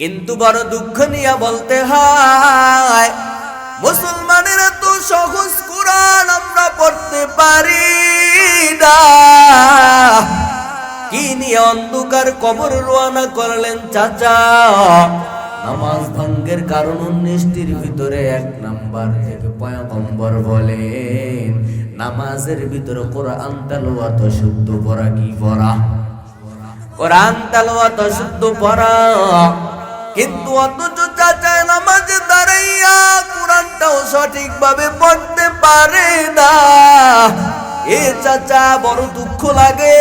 কিন্তু বড় দুঃখ নিয়ে বলতে হয়, মুসলমানেরা তো সহজ কোরআন আমরা পড়তে পারি না। কি নিয়ে অন্ধকার কবর রওনা করলেন চাচা? নামাজ ভঙ্গের কারণ 19টির ভিতরে 1 নাম্বার থেকে পয়গম্বর বলেন, নামাজের ভিতরে কোরআন তেলাওয়াত শুদ্ধ পড়া। কি পড়া? কোরআন তেলাওয়াত শুদ্ধ পড়া। কিন্তু অথচ চাচা নামাজে দাঁড়াইয়া কোরআনটাও সঠিকভাবে পড়তে পারে না। এ চাচা বড় দুঃখ লাগে,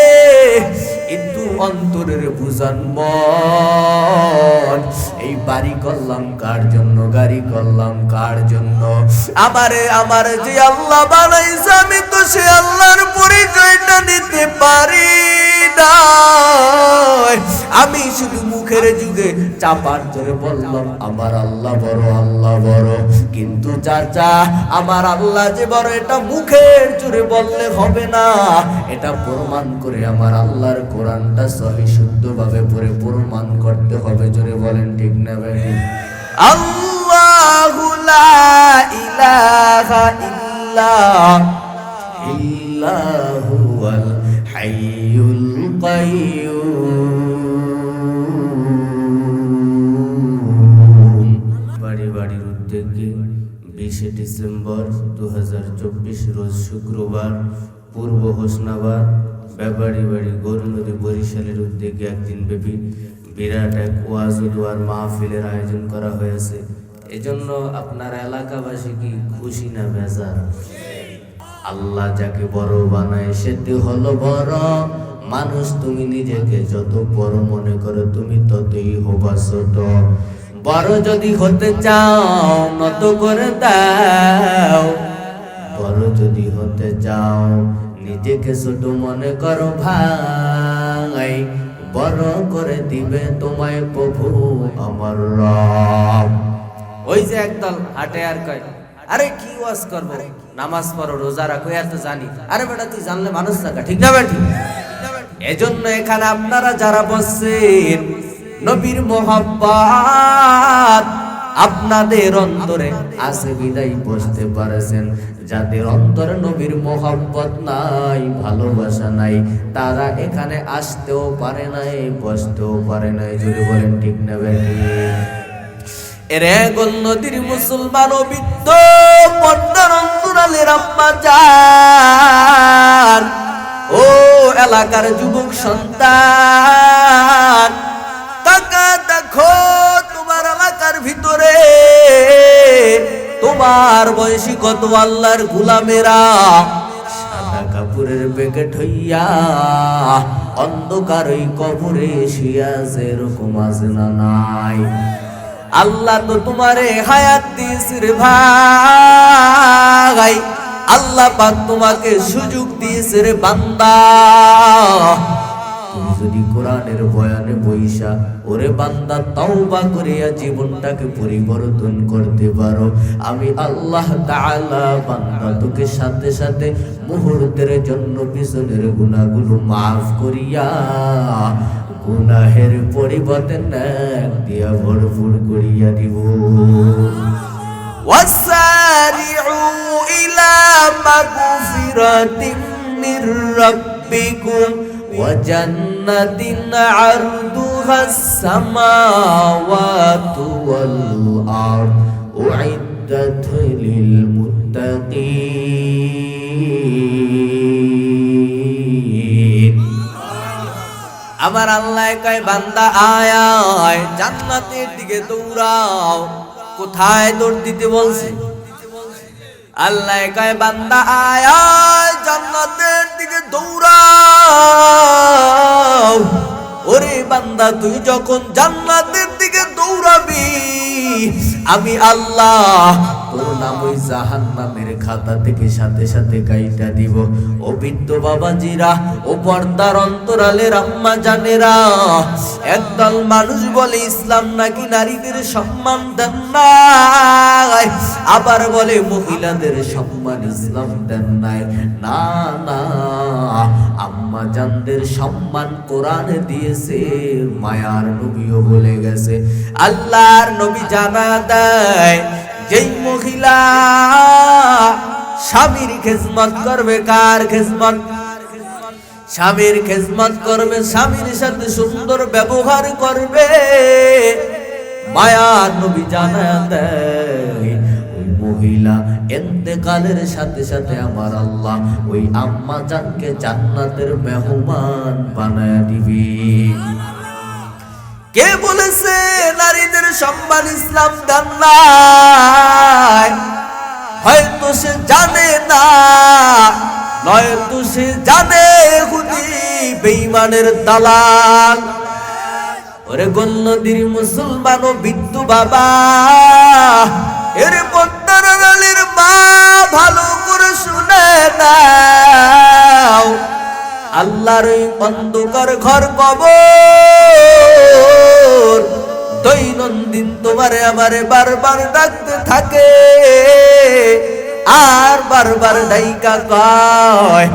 কিন্তু অন্তরের বুঝান মন, এই বাড়ি করলাম কার জন্য, গাড়ি করলাম কার জন্য? আমার যে আল্লাহ বানাইছে আমি তো সে আল্লাহর পরিচয়টা দিতে পারি না। আমি শুধু মুখের যুগে চাপার জোরে বললাম আমার আল্লাহ বড়, আল্লাহ বড়। কিন্তু চাচা আমার আল্লাহ যে বড় এটা মুখের জোরে বললে হবে না, এটা প্রমাণ করে আমার আল্লাহর কোরআনটা সহি শুদ্ধভাবে পড়ে প্রমাণ করতে হবে। জোরে বলেন ঠিক না ভাই? আল্লাহু লা ইলাহা ইল্লাহু ওয়াল হাইয়ুল কাইয়্যুম। বাড়ির উদ্যোগে 20 ডিসেম্বর 2024 রোজ শুক্রবার পূর্ব হোসনাবাদ ব্যাপারী বাড়ি গরু নদী বরিশালের উদ্যোগে একদিন ব্যাপী বিরাট এক ওয়াজ ও দোয়ার মাহফিলের আয়োজন করা হয়েছে। এজন্য আপনার এলাকাবাসী কি খুশি না বেজার? আল্লাহ যাকে বড় বানায় সেটি হলো বড় মানুষ। তুমি নিজেকে যত বড় মনে করো তুমি ততই হবা ছোট। বড় যদি হতে চাও নত করে দাও, বড় যদি হতে চাও নিজেকে ছোট মনে করো ভাই। বড় করে দিবে তোমায় প্রভু আমার রব। ওই যে একদল হাটে আর কয়, আরে কি ওয়াজ করবো, নামাজ পড়ো, রোজা রাখো, এত জানি। আরে বেটা তুই জানলে মানুষ থাকা ঠিক না বেটি? এজন্য এখানে আপনারা যারা বসছেন, নবীর মোহাব্বত আপনাদের অন্তরে আছে বিদায় বসতে পারেছেন। যাদের অন্তরে নবীর মোহাব্বত নাই, ভালোবাসা নাই, তারা এখানে আসতেও পারে নাই, বসতেও পারে নাই। জোরে বলেন ঠিক না বেটি? এরে গোল নদীর মুসলমান ও বৃদ্ধ পর্দার অন্তরালের আম্মা জান, ও এলাকার যুবক সন্তান, তাকা দেখো তোমার এলাকার ভিতরে তোমার বয়সী কত আল্লাহর গোলামেরা সাদা কাপড়ের প্যাকেট হইয়া অন্ধকার ওই কবরে শুইয়া আছে। এরকম আছে না নাই? আল্লাহ তো তোমারে হায়াত দিয়েছে রে ভাই, আল্লাহ পাক তোমাকে সুযোগ দিয়েছে রে বান্দা। তুমি যদি কোরআনের বয়ানে বইসা ওরে বান্দা তওবা করিয়া জীবনটাকে পরিবর্তন করতে পারো, আমি আল্লাহ তাআলা বান্দা তোকে সাথে সাথে মুহূর্তের জন্য পিছনের গুনাহগুলো মাফ করিয়া গুনাহের পরিবর্তে নেক দিয়া ভরপুর করিয়া দিব। ওয়াসারিউ ইলা মাগফিরাতিন মির রাব্বিকুম ওয়া জান্নাতিন আরদুহাস সামাওয়াতু ওয়াল আরদ উইদ্দাত লিল মুত্তাকিন। আমার আল্লাহ কয় বান্দা আয় আয় জান্নাতের দিকে দৌড়াও। কোথায় দৌড় দিতে বলছে? আল্লাহ কয় বান্দা আয় আয় জান্নাতের দিকে দৌড়াও। ওরে বান্দা তুই যখন জান্নাতের দিকে দৌড়াবি, আমি আল্লাহ তোর নাম ওই জাহান্নামের খাতা থেকে সাথে সাথে কাইটা দিব। ও বৃদ্ধ বাবাজিরা, ও পর্দার অন্তরালের আম্মা জানেরা, একদল মানুষ বলে ইসলাম নাকি নারীদের সম্মান দেন নাই, আবার বলে মহিলাদের সম্মান ইসলাম দেন নাই। না না, আম্মা জানদের সম্মান কোরআনে দিয়েছে, মায়ার নবীও বলে গেছে। আল্লাহর নবী জানা দেয়, যেই মহিলা স্বামীর খেজমত করবে, কার খেজমত? স্বামীর খেজমত করবে, স্বামীর সাথে সুন্দর ব্যবহার করবে, মায়ার নবী জানা দেয় ওই মহিলা ইন্তেকালের সাথে সাথে আমার আল্লাহ ওই আম্মা জানকে জান্নাতের মেহমান বানায় দিবে। কে বলেছে নারীদের সম্মান ইসলাম দেন নাই? হয়তো সে জানে না, নয়তো সে জানে খুদি বেঈমানের দালাল। ওরে গণ্যদির মুসলমান ও বিদ্যু বাবা, এর পদ্মার আলীর মা, ভালো করে শুনে নাও, আল্লাহর ওই অন্ধকার ঘর কবর দৈনন্দিন তোমারে আমারে বারবার ডাকতে থাকে, আর বারবার ডাইকা কয়,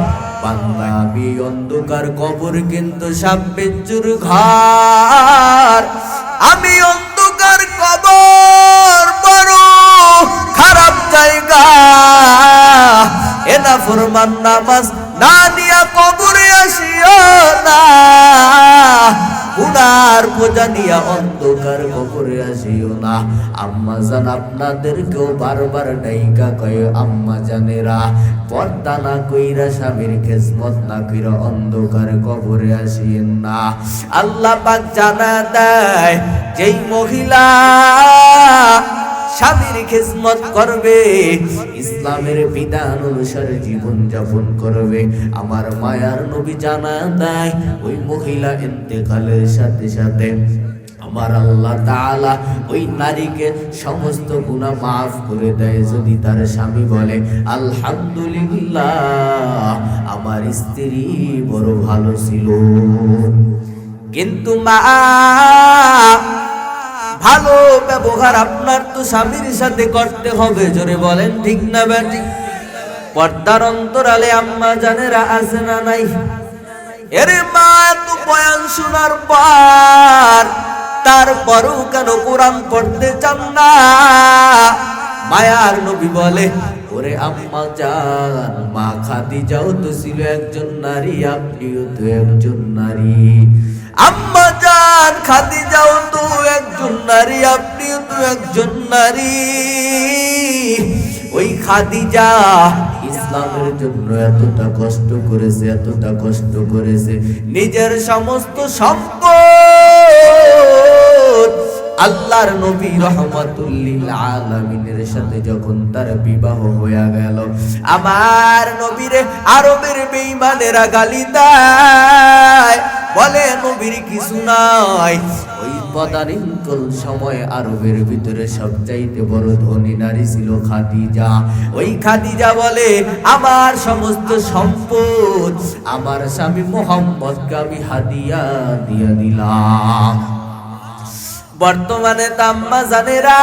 বান্দা আমি অন্ধকার কবর কিন্তু সাপ বিচ্ছুর ঘর, আমি অন্ধকার কবর বড় খারাপ জায়গা, এনা ফরমান নামাজ না নিয়া কবরে আসিও না, গুনার বোঝা নিয়া অন্ধকার কবরে আসিও না। আম্মা জান আপনাদেরকেও বারবার ডাইকা কয়, আম্মা জানেরা পর্দা না কইরা স্বামীর খেজমত না কইরা অন্ধকার কবরে আসিয়েন না। আল্লাহ পাক জানা দেয়, যেই মহিলা স্বামীর খেজমত করবে, ইসলামের বিধান অনুসারে জীবন যাপন করবে, আমার মায়ার নবী জানা দেয় ওই মহিলা ইন্তেকালের সাথে সাথে আমার আল্লাহ তাআলা ওই নারীকে সমস্ত গুনাহ মাফ করে দেয়। যদি তার স্বামী বলে আলহামদুলিল্লাহ, আমার স্ত্রী বড় ভালো ছিল, কিন্তু মা ভালো ব্যবহার আপনার তো স্বামীর সাথে করতে হবে, জোরে বলেন ঠিক না বেটি? পর্দার অন্তরালে আম্মা জানেরা আছে না নাই? এরে মা, তো বয়ান শোনার পর তারপরও কেন কোরআন পড়তে চান না? মায়ার নবী বলে, ওরে আম্মা জান, মা খাদিজাও তো ছিল একজন নারী, আপনিও তো একজন নারী। আম্মা জান, খাদিজাও তো একজন নারী, আপনিও তো একজন নারী। ওই খাদিজা ইসলামের জন্য এতটা কষ্ট করেছে, এতটা কষ্ট করেছে, নিজের সমস্ত সম্পদ আল্লাহর নবী রাহমাতুল লিল আলামিনের সাথে যখন তার বিবাহ হয়ে গেল, আমার নবীরে আরবের বেঈমানেরা গালি দেয়, বলে নবীর কিছু নাই। ওই পদারিঙ্কল সময় আরবের ভিতরে সবচাইতে বড় ধনী নারী ছিল খাদিজা। ওই খাদিজা বলে, আমার সমস্ত সম্পদ আমার স্বামী মুহাম্মদকে আমি হাদিয়া দিয়ে দিলাম। বর্তমানে আম্মা জানেরা,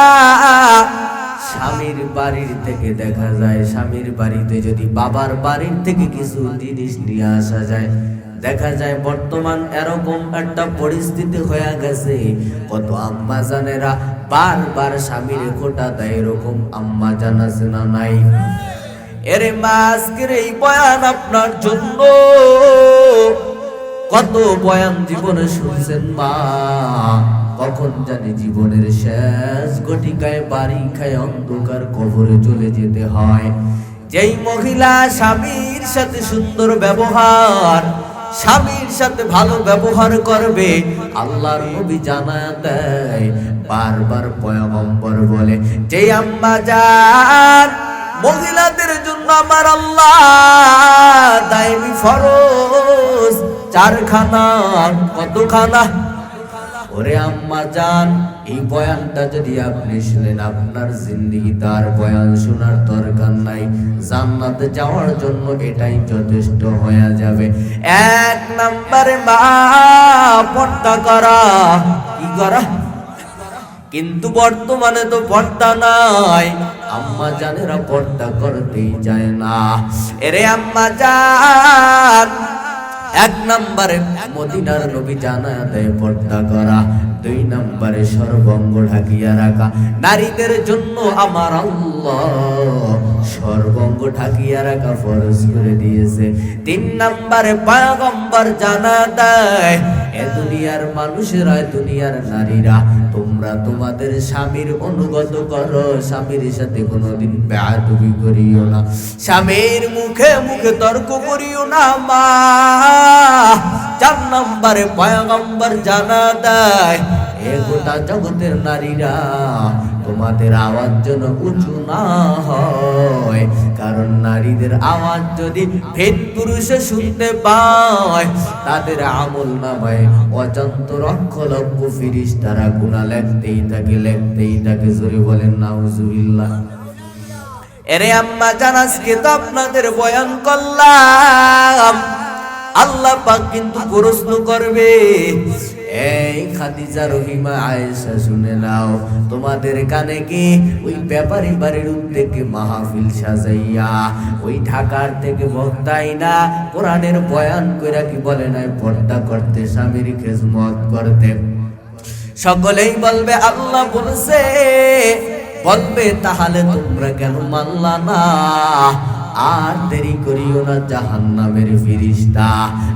স্বামীর বাড়ির থেকে দেখা যায়, স্বামীর বাড়িতে যদি বাবার বাড়ির থেকে কিছু জিনিস নিয়ে আসা যায়, দেখা যায় বর্তমান এরকম একটা পরিস্থিতি হয়ে গেছে, কত আম্মা জানেরা বারবার স্বামীর খোটা দেয়, এরকম আম্মা জান আছে না নাই? এরে মা, আজকের এই বয়ান আপনার জন্য। কত বয়ান জীবনে শুনছেন মা, কখন জানি জীবনের শেষ ঘটিকায় বাড়ি খায় অন্ধকার কবরে চলে যেতে হয়। যেই মহিলা স্বামীর সাথে সুন্দর ব্যবহার, স্বামীর সাথে ভালো ব্যবহার করবে, আল্লাহর নবী জানা দেয়, বারবার পয়গম্বর বলে, যে আম্মা জান মহিলাদের জন্য আমার আল্লাহ দায়মি ফরজ 4 খানা। কত খানা? ওরে আম্মা জান, এই বয়ানটা যদি আপনি শুনেন, আপনার জিন্দেগি তার বয়ান শোনার দরকার নাই, জান্নাতে যাওয়ার জন্য এটাই যথেষ্ট হয়ে যাবে। এক নম্বরে মা পর্দা করা, কি করা? কিন্তু বর্তমানে তো পর্দা নাই, আম্মা জানেরা পর্দা করতেই যায় না। এরে আম্মা জান, এক নম্বরে মদিনার নবী জানা দেয় পর্দা করা, দুই নম্বরে সর্বাঙ্গ ঢাকিয়া রাখা। নারীদের জন্য আমার আল্লাহ সর্বাঙ্গ ঢাকিয়া রাখা ফরজ করে দিয়েছে। তিন নম্বরে পয়গম্বর জানা দেয়, এ দুনিয়ার মানুষেরা, দুনিয়ার নারীরা, তোমরা তোমাদের স্বামীর অনুগত করো, স্বামীর সাথে কোনোদিন বেয়াদবি করিও না, স্বামীর মুখে মুখে তর্ক করিও না মা। চার নম্বরে পয়গম্বর জানা দেয়, এ গোটা জগতের নারীরা, তোমাদের আওয়াজ যেন উঁচু না হয়, কারণ নারীদের আওয়াজ যদি ভেদ পুরুষে শুনতে পায়, তাদের আমল নামায় অজান্ত লক্ষ লক্ষ ফেরেশতারা গুনাহ লিখতেই থাকে, লিখতেই থাকে। জোরে বলেন নাউজুবিল্লাহ। এরে আম্মা জান, আজকে তো আপনাদের বয়ান করলাম, আল্লাহ পাক কিন্তু প্রশ্ন করবে। এই খাদিজা, রহিমা, আয়েশা, শুনে নাও, তোমাদের কানে কি ওই ব্যাপারী বাড়ির উদ্যোগে মাহফিল সাজাইয়া ওই ঢাকার থেকে বক্তাই না কোরআনের বয়ান কইরা কি বলে নাই পর্দা করতে, স্বামীর খেজমত করতে? সকলেই বলবে আল্লাহ বলেছে। বলবে তাহলে তোমরা কেন মানলা না? আর দেরি করিও না, জাহান্নামের ফেরেশতা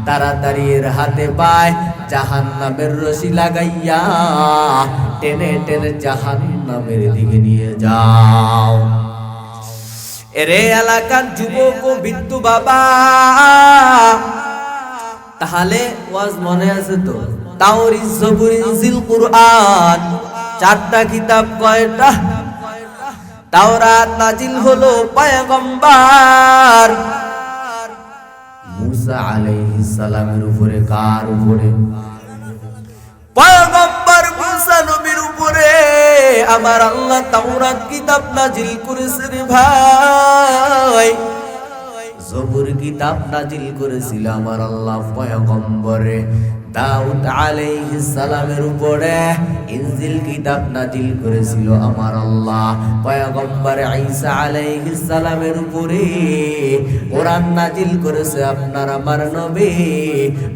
তাড়াতাড়ি এর হাতে পায় জাহান্নামের রশি লাগাইয়া টেনে টেনে জাহান্নামের দিকে নিয়ে যাও। এরে এলাকার যুবক ও বিদ্যু বাবা, তাহলে ওয়াজ মনে আছে তো? তাওরীত, জবুর, ইনজিল, কুরআন, চারটা কিতাব কয়টা? তাওরাত নাজিল হলো পয়গম্বর মুসা আলাইহিস সালামের উপরে। কার উপরে? পয়গম্বর মুসা নবীর উপরে আমার আল্লাহ তাওরাত কিতাব নাজিল করেছে রে ভাই। জবুর কিতাব নাজিল করেছিল আমার আল্লাহ পয়গম্বরে দাউদ আলাইহিস সালামের উপরে। ইনজিল কিতাব নাজিল করেছিল আমার আল্লাহ পয়গম্বর ঈসা আলাইহিস সালামের উপরে। কোরআন নাজিল করেছে আপনার আমার নবী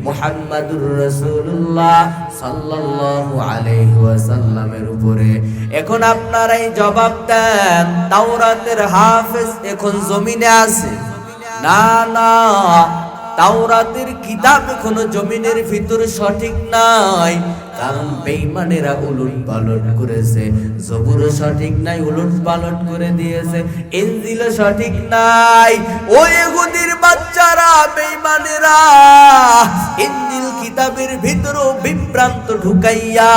মুহাম্মাদুর রাসূলুল্লাহ সাল্লাল্লাহু আলাইহি ওয়াসাল্লামের উপরে। এখন আপনারাই জবাব দেন, তাওরাতের হাফেজ এখন জমিনে আছে? না না, তাওরাতের কিতাব এখনো জমিনের ভিতর সঠিক নাই, কারণ বেঈমানেরা উলট পালট করেছে। জবুর সঠিক নাই, উলট পালট করে দিয়েছে। ইনজিল সঠিক নাই, ওই ইহুদির বাচ্চারা বেঈমানেরা ইনজিল কিতাবের ভিতরও বিভ্রান্ত ঢুকাইয়া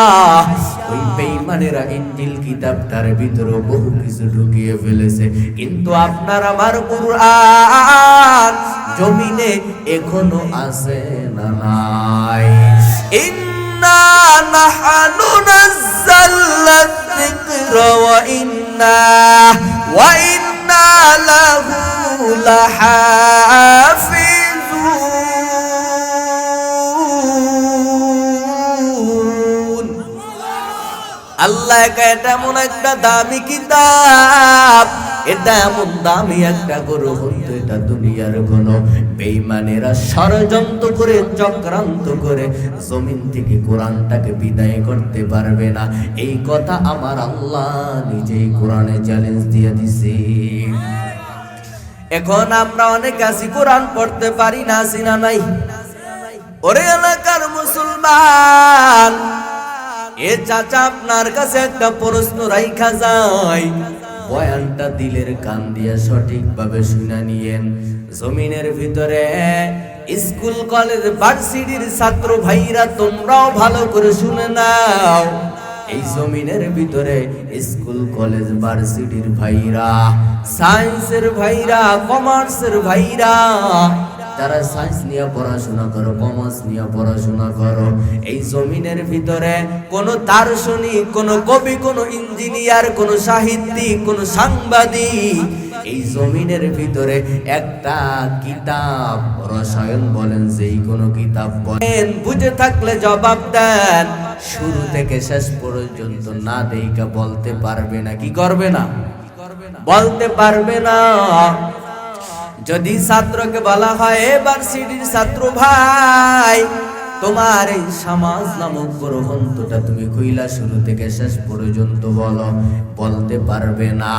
ওই বেঈমানেরা ইনজিল কিতাবটার ভিতরও বহু কিছু ঢুকিয়ে ফেলেছে। কিন্তু আপনার আমার কুরআন জমিনে এখনো আছে না নাই? ইন্না নাহনু নাযালনা যিকরা ওয়া ইন্না লাহু লাহাফিজুন। আল্লাহ এটা এমন একটা দামি কিতাব, এটা এমন দামি একটা গ্রন্থ, এটা দুনিয়ার কোন বেঈমানেরা ষড়যন্ত্র করে চক্রান্ত করে জমিন থেকে কোরআনটাকে বিদায় করতে পারবে না। এই কথা আমার আল্লাহ নিজেই কোরআনে চ্যালেঞ্জ দিয়ে দিছে। এখন আমরা অনেক আছি কোরআন পড়তে পারি না, সিনা নাই? ওরে এলাকার মুসলমান, এ চাচা আপনার কাছে একটা প্রশ্ন রাইখা যায়, বয়ানটা দিলের কান দিয়া সঠিকভাবে শুনে নিয়েন। জমিনের ভিতরে স্কুল কলেজ ভার্সিটির ছাত্র ভাইরা তোমরাও ভালো করে শুনে নাও। এই জমিনের ভিতরে স্কুল কলেজ ভার্সিটির ভাইরা, সায়েন্সের ভাইরা, কমার্সের ভাইরা, যারা সায়েন্স নিয়ে পড়াশোনা করো, কমার্স নিয়ে পড়াশোনা করো, এই জমিনের ভিতরে কোন দার্শনিক, কোন কবি, কোন ইঞ্জিনিয়ার, কোন সাহিত্যিক, কোন সাংবাদিক এই জমিনের ভিতরে একটা কিতাব, রসায়ন বলেন, যেই কোনো কিতাব বলেন, বুঝে থাকলে জবাব দেন, শুরু থেকে শেষ পর্যন্ত না দেইকা বলতে পারবে না। কি করবে না? বলতে পারবে না। যদি ছাত্রকে বলা হয়, এবার সিডির ছাত্র ভাই, তোমার এই সমাজ নামক গ্রন্থটা তুমি কইলা শুরু থেকে শেষ পর্যন্ত বলো, বলতে পারবে না।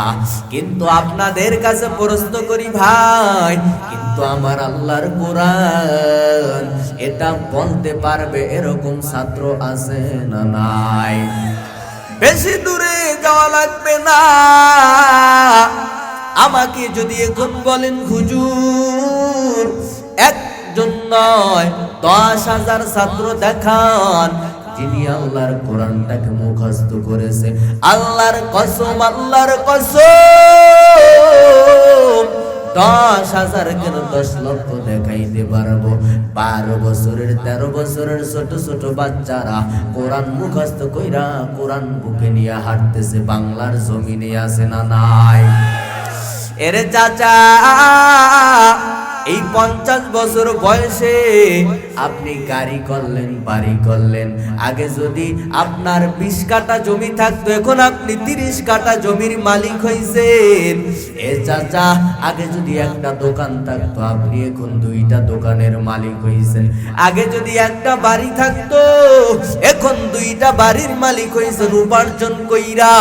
কিন্তু আপনাদের কাছে প্রশ্ন করি ভাই, কিন্তু আমার আল্লাহর কোরআন এটা বলতে পারবে এরকম ছাত্র আছে না নাই? বেশি দূরে যাওয়া লাগবে না। আমাকে যদি এখন বলেন হুজুর একজন নয় 10,000 ছাত্র দেখান যিনি আল্লাহর কোরআনটাকে মুখস্থ করেছে, আল্লাহর কসম, আল্লাহর কসম 10,000 কেন 10 লক্ষ দেখাইতে পারবো। 12 বছরের 13 বছরের ছোট ছোট বাচ্চারা কোরআন মুখস্থ কইরা কোরআন বুকে নিয়ে হাঁটতেছে, বাংলার জমিনে আছে না নাই? এরে চাচা, এই 50 বছর বয়সে আপনি গাড়ি করলেন, বাড়ি করলেন। আগে যদি আপনার 20 কাঠা জমি থাকতো, এখন আপনি 30 কাঠা জমির মালিক হইছেন। এ চাচা, আগে যদি একটা দোকান থাকতো, আপনি এখন 2টা দোকানের মালিক হইছেন। আগে যদি একটা বাড়ি থাকতো, এখন 2টা বাড়ির মালিক হইছেন। উপার্জন কইরা,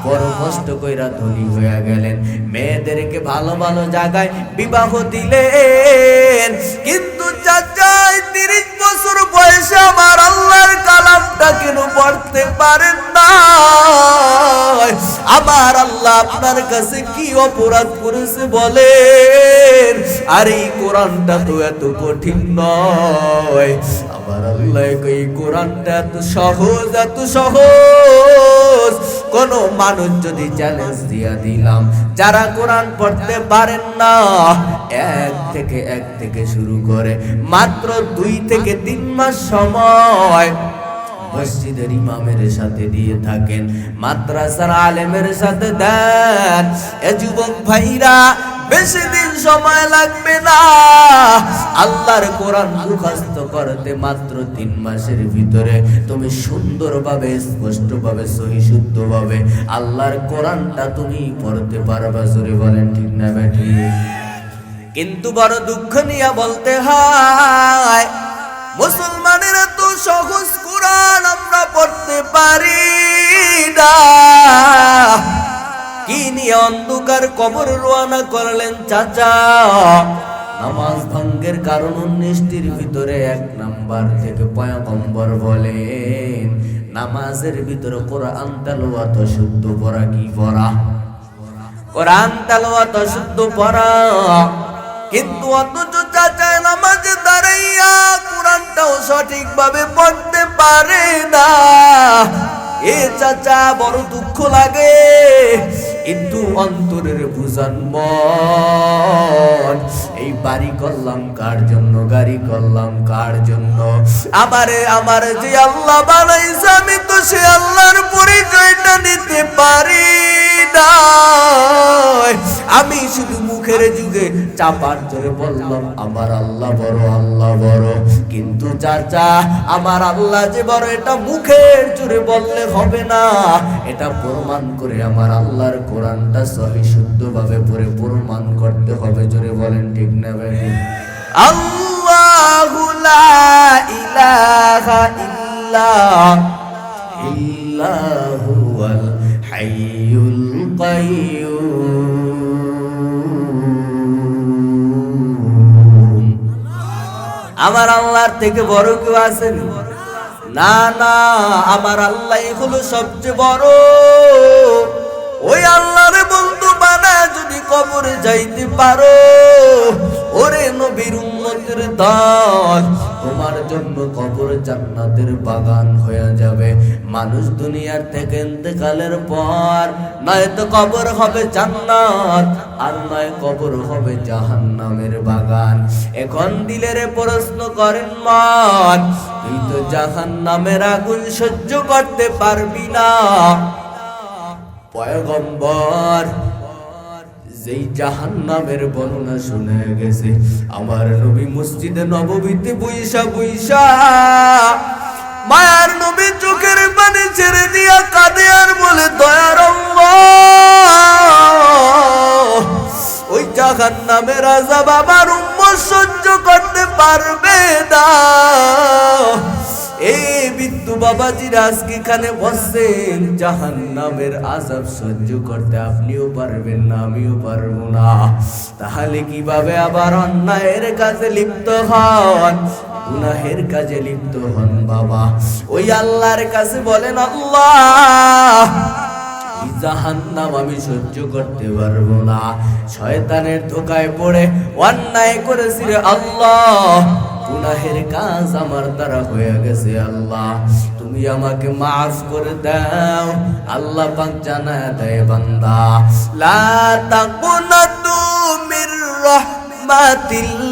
বড় কষ্ট কইরা ধনী হয়ে গেলেন। মেয়েদেরকে ভালো ভালো জায়গায় বিবাহ দিলেন। কিন্তু চাচা, 30 বছর বয়সে আমার আল্লাহর কালামটা কেন পড়তে পারেন না? আমার আল্লাহ আপনার কাছে কি অপরাধ করেছে বলেন? আর এই কোরআনটা তো এত কঠিন নয়। আমার আল্লাহ এই কোরআনটা এত সহজ, এত সহজ। কোন মানুষ যদি চ্যালেঞ্জ দিয়া দিলাম, যারা কোরআন পড়তে পারেন না, এক থেকে শুরু করে মাত্র 2 থেকে 3 মাস সময় মসজিদের ইমামের সাথে দিয়ে থাকেন, মাদ্রাসার আলেমের সাথে দেন। এ যুবক ভাইরা, বেশি দিন সময় লাগবে না। আল্লাহর কোরআন মুখস্থ করতে মাত্র 3 মাসের ভিতরে তুমি সুন্দরভাবে, স্পষ্টভাবে, সহি শুদ্ধভাবে আল্লাহর কোরআনটা তুমি পড়তে পারবা। জোরে বলেন ঠিক না বেঠি? কিন্তু বড় দুঃখ নিয়ে বলতে হয়, মুসলমানের এত সহজ কোরআন আমরা পড়তে পারি না। কি নিয়ে অন্ধকার কবর রওনা করলেন চাচা? নামাজ ভঙ্গের কারণ 19টির ভিতরে 1 নাম্বার থেকে পয়গম্বর বলেন, নামাজের ভিতরে কোরআন তেলাওয়াত শুদ্ধ পড়া। কি পড়া? কোরআন তেলাওয়াত শুদ্ধ পড়া। কিন্তু অথচ চাচা নামাজে দাঁড়াইয়া কোরআনটাও সঠিকভাবে পড়তে পারে না। এ চাচা, বড় দুঃখ লাগে। কিন্তু অন্তরের বুঝান মন, এই বাড়ি করলাম কার জন্য, গাড়ি করলাম কার জন্য? আমার যে আল্লাহ বানাইছে, আমি তো সে আল্লাহর পরিচয়টা নিতে পারি না। আমি শুধু মুখের যুগে চাপার জোরে বললাম আমার আল্লাহ বড়, আল্লাহ বড়। কিন্তু চাচা, আমার আল্লাহ যে বড় এটা মুখের জোরে বললে হবে না, এটা প্রমাণ করে আমার আল্লাহর কোরআনটা সহি শুদ্ধভাবে পড়ে প্রমাণ করতে হবে। জোরে বলেন ঠিক না ভাই? আল্লাহু লা ইলাহা ইল্লাহু আল হাইয়ুল কাইয়্যুম। আমার আল্লাহর থেকে বড় কেউ আছেন? না না, আমার আল্লাহ হলো সবচেয়ে বড়। ওই আল্লাহরে বন্ধু বানায় যদি কবরে যাইতে পারো, ওরে নবীর উম্মতের দল, তোমার জন্য কবর জান্নাতের বাগান হয়ে যাবে। মানুষ দুনিয়ার থেকে ইন্তেকালের পর নয়তো কবর হবে জান্নাত, আর নয় কবর হবে জাহান্নামের বাগান। এখন দিলের প্রশ্ন করেন মন, তুই তো জাহান্নামের আগুন সহ্য করতে পারবি না। পয়গম্বর যেই জাহান্নামের বর্ণনা শুনে গেছে, আমার নবী মসজিদে নববীতে বৈশা বৈশা মায়ার নবী চোখের পানি ছেড়ে দিয়া কাঁদে আর বলে, দয়ার আল্লাহ, ওই জাহান্নামের আযাব আমার উম্মত সহ্য করতে পারবে না। এই বিদ্যু বাবাজিরা আজকে এখানে বসছেন, জাহান্নামের আযাব সহ্য করতে আপনিও পারবেন না, আমিও পারবো না। তাহলে কিভাবে আবার অন্যায়ের কাজে লিপ্ত হন, গুনাহের কাজে লিপ্ত হন? বাবা ওই আল্লাহর কাছে বলেন, আল্লাহ এই জাহান্নাম আমি সহ্য করতে পারবো না। শয়তানের ধোকায় পড়ে অন্যায় করেছি রে আল্লাহ, গুনাহের কাজ আমার দ্বারা হয়ে গেছে, আল্লাহ তুমি আমাকে মাফ করে দাও। আল্লাহ পাক জানায় দেয়, বান্দা লা তাকুনাতু মির রাহমাতিল্লাহ।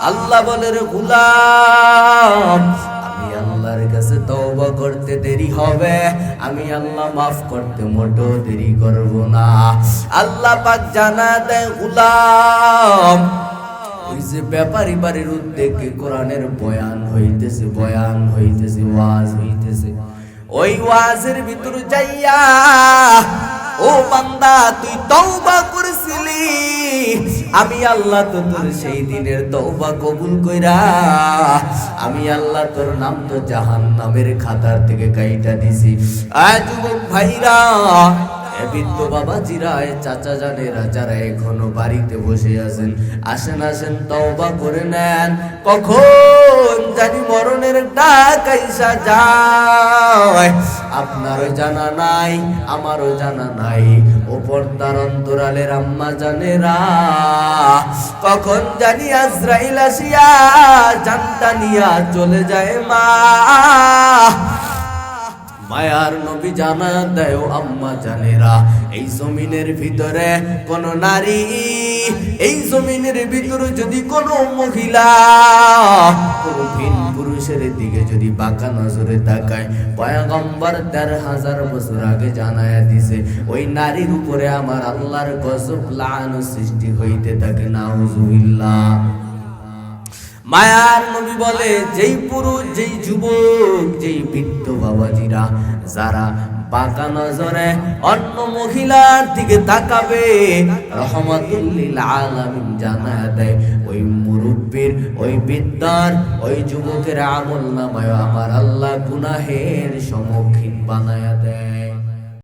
আল্লাহ বলে, রে গোলাম, আমি আল্লাহর কাছে তওবা করতে দেরি হবে, আমি আল্লাহ মাফ করতে মোটেও দেরি করব না। আল্লাহ পাক জানা দেয়, গোলাম ওই যে ব্যাপারী বাড়ির উদ্যোগে কোরআনের বয়ান হইতেছে, বয়ান হইতেছে, ওয়াজ হইতেছে, ওই ওয়াজের ভিতর যাইয়া ও বান্দা তুই তওবা করেছিলি, আমি আল্লাহ তো তোর সেই দিনের তওবা কবুল কইরা আমি আল্লাহ তোর নাম তো জাহান্নামের খাতার থেকে কাইটা দিছি। আজ যুবক ভাইরা, বৃদ্ধ বাবাজিরা, চাচা জানেরা, যারা এখনো বাড়িতে বসে আছেন, আসেন আসেন তওবা করে নেন, কখন জানি মরণের ডাক আইসা যায়, আপনারও জানা নাই, আমারও জানা নাই। ও পর্দার অন্তরালের আম্মা জানেরা, কখন জানি আজরাইল আসিয়া জানটা নিয়া চলে যায় মা। মায়ার নবী জানা দেয়, আম্মা জানেরা, এই জমিনের ভিতরে কোন নারী, এই জমিনের ভিতরে যদি কোন মহিলা কোন ভিন পুরুষের দিকে যদি বাঁকা নজরে তাকায়, পয়গম্বর ১৩,০০০ বছর আগে জানায়া দিছে, ওই নারীর উপরে আমার আল্লাহর গজব লাআন সৃষ্টি হইতে থাকে, নাউজুবিল্লাহ। মায়ার নবী বলে, যেই পুরুষ, যেই যুবক, যেই বৃদ্ধ বাবাজিরা যারা বাঁকা নজরে অন্য মহিলার দিকে তাকাবে, রহমাতুল লিল আলামিন জানায়া দেয়, ওই মুরব্বির, ওই বৃদ্ধার, ওই যুবকের আমল নামায় আমার আল্লাহ গুনাহের সম্মুখীন বানায়া দেয়।